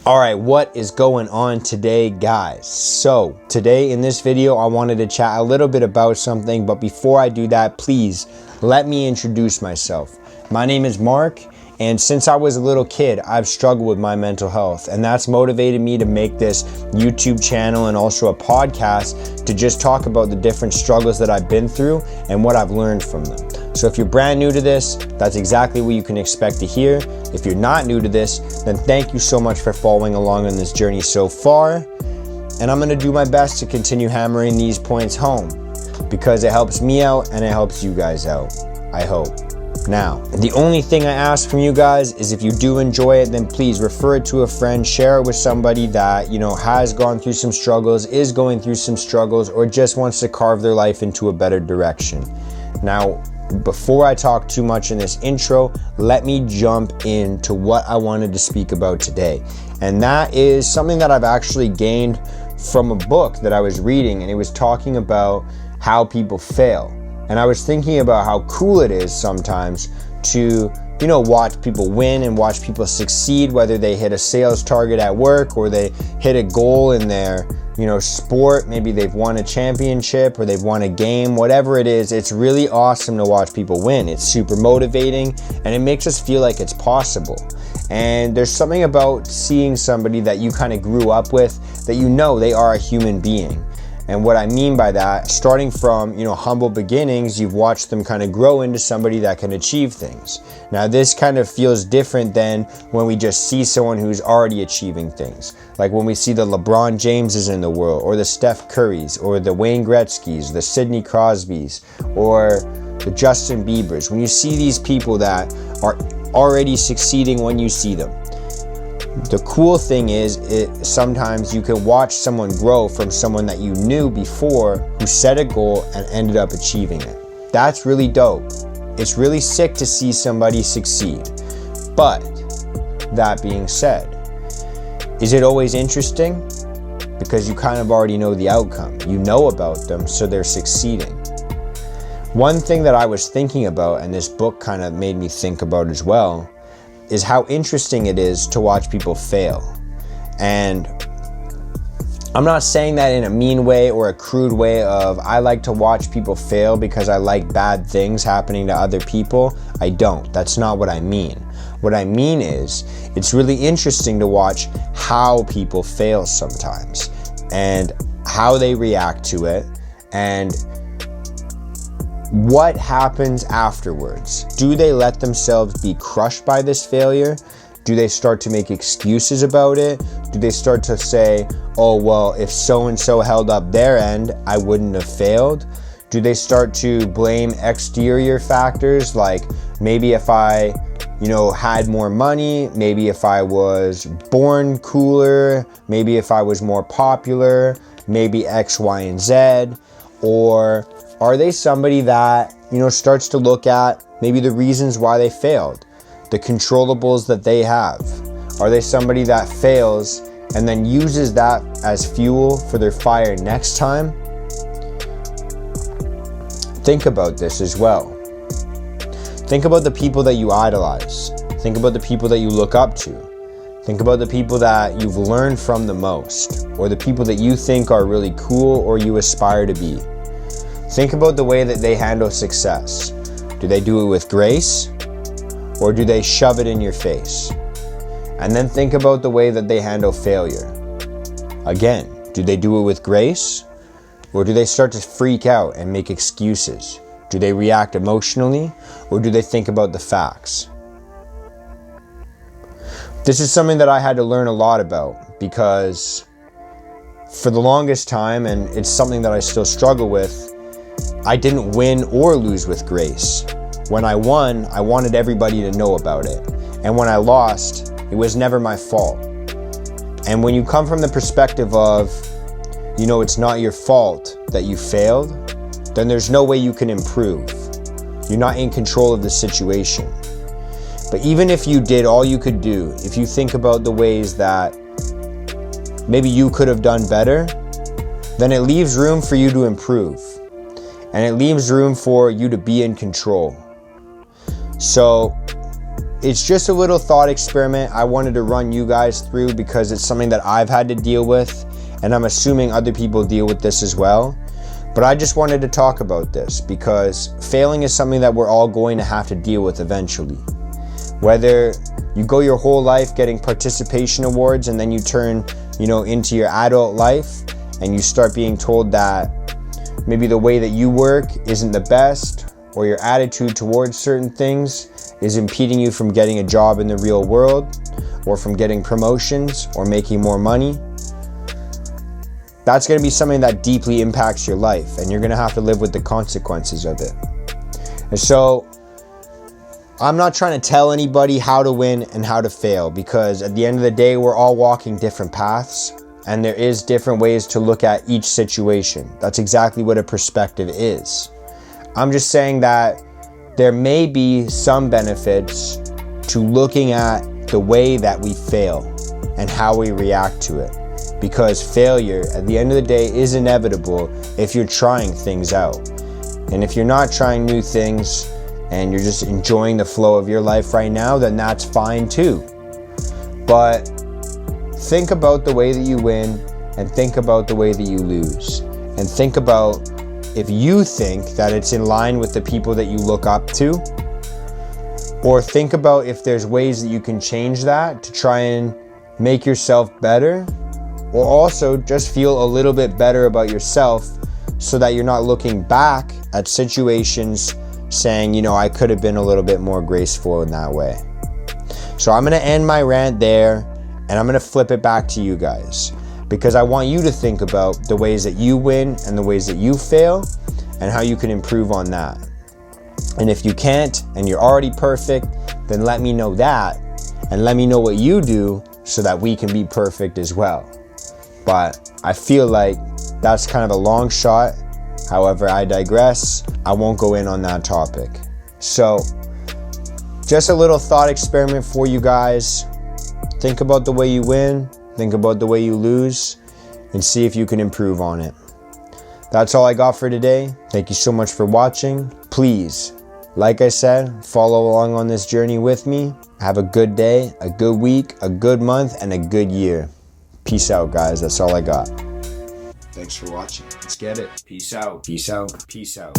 All right, what is going on today, guys? So today in this video, I wanted to chat a little bit about something, but before I do that, please let me introduce myself. My name is Mark, and since I was a little kid, I've struggled with my mental health, and that's motivated me to make this YouTube channel and also a podcast to just talk about the different struggles that I've been through and what I've learned from them. So if you're brand new to this, that's exactly what you can expect to hear. If you're not new to this, then thank you so much for following along on this journey so far. And I'm gonna do my best to continue hammering these points home because it helps me out and it helps you guys out, I hope. Now, the only thing I ask from you guys is if you do enjoy it, then please refer it to a friend, share it with somebody that, has gone through some struggles, is going through some struggles, or just wants to carve their life into a better direction. Now, before I talk too much in this intro, let me jump into what I wanted to speak about today. And that is something that I've actually gained from a book that I was reading, and it was talking about how people fail. And I was thinking about how cool it is sometimes to, watch people win and watch people succeed, whether they hit a sales target at work or they hit a goal in their sport. Maybe they've won a championship or they've won a game, whatever it is. It's really awesome to watch people win. It's super motivating and it makes us feel like it's possible. And there's something about seeing somebody that you kind of grew up with that they are a human being. And what I mean by that, starting from, humble beginnings, you've watched them kind of grow into somebody that can achieve things. Now, this kind of feels different than when we just see someone who's already achieving things. Like when we see the LeBron Jameses in the world, or the Steph Currys, or the Wayne Gretzkys, the Sidney Crosbys, or the Justin Biebers. When you see these people that are already succeeding when you see them. The cool thing is, sometimes you can watch someone grow from someone that you knew before who set a goal and ended up achieving it. That's really dope. It's really sick to see somebody succeed. But that being said, is it always interesting? Because you kind of already know the outcome. You know about them, so they're succeeding. One thing that I was thinking about, and this book kind of made me think about as well, is how interesting it is to watch people fail. And I'm not saying that in a mean way or a crude way of I like to watch people fail because I like bad things happening to other people. I don't. That's not what I mean. What I mean is it's really interesting to watch how people fail sometimes and how they react to it and what happens afterwards. Do they let themselves be crushed by this failure? Do they start to make excuses about it? Do they start to say, oh, well, if so-and-so held up their end, I wouldn't have failed? Do they start to blame exterior factors like maybe if I, had more money, maybe if I was born cooler, maybe if I was more popular, maybe X, Y, and Z? Or are they somebody that, starts to look at maybe the reasons why they failed, the controllables that they have? Are they somebody that fails and then uses that as fuel for their fire next time? Think about this as well. Think about the people that you idolize. Think about the people that you look up to. Think about the people that you've learned from the most, or the people that you think are really cool or you aspire to be. Think about the way that they handle success. Do they do it with grace, or do they shove it in your face? And then think about the way that they handle failure. Again, do they do it with grace, or do they start to freak out and make excuses? Do they react emotionally, or do they think about the facts? This is something that I had to learn a lot about because for the longest time, and it's something that I still struggle with, I didn't win or lose with grace. When I won, I wanted everybody to know about it. And when I lost, it was never my fault. And when you come from the perspective of, it's not your fault that you failed, then there's no way you can improve. You're not in control of the situation. But even if you did all you could do, if you think about the ways that maybe you could have done better, then it leaves room for you to improve. And it leaves room for you to be in control. So it's just a little thought experiment I wanted to run you guys through because it's something that I've had to deal with, and I'm assuming other people deal with this as well. But I just wanted to talk about this because failing is something that we're all going to have to deal with eventually. Whether you go your whole life getting participation awards and then you turn, into your adult life and you start being told that maybe the way that you work isn't the best, or your attitude towards certain things is impeding you from getting a job in the real world, or from getting promotions or making more money. That's going to be something that deeply impacts your life, and you're going to have to live with the consequences of it. And so I'm not trying to tell anybody how to win and how to fail, because at the end of the day, we're all walking different paths, and there is different ways to look at each situation. That's exactly what a perspective is. I'm just saying that there may be some benefits to looking at the way that we fail and how we react to it. Because failure, at the end of the day, is inevitable if you're trying things out. And if you're not trying new things and you're just enjoying the flow of your life right now, then that's fine too. But think about the way that you win and think about the way that you lose. And think about if you think that it's in line with the people that you look up to, or think about if there's ways that you can change that to try and make yourself better, or also just feel a little bit better about yourself so that you're not looking back at situations saying, I could have been a little bit more graceful in that way. So I'm going to end my rant there, and I'm going to flip it back to you guys, because I want you to think about the ways that you win and the ways that you fail and how you can improve on that. And if you can't and you're already perfect, then let me know that, and let me know what you do so that we can be perfect as well. But I feel like that's kind of a long shot. However, I digress. I won't go in on that topic. So just a little thought experiment for you guys. Think about the way you win, think about the way you lose, and see if you can improve on it. That's all I got for today. Thank you so much for watching. Please, like I said, follow along on this journey with me. Have a good day, a good week, a good month, and a good year. Peace out, guys. That's all I got. Thanks for watching. Let's get it. Peace out. Peace out. Peace out.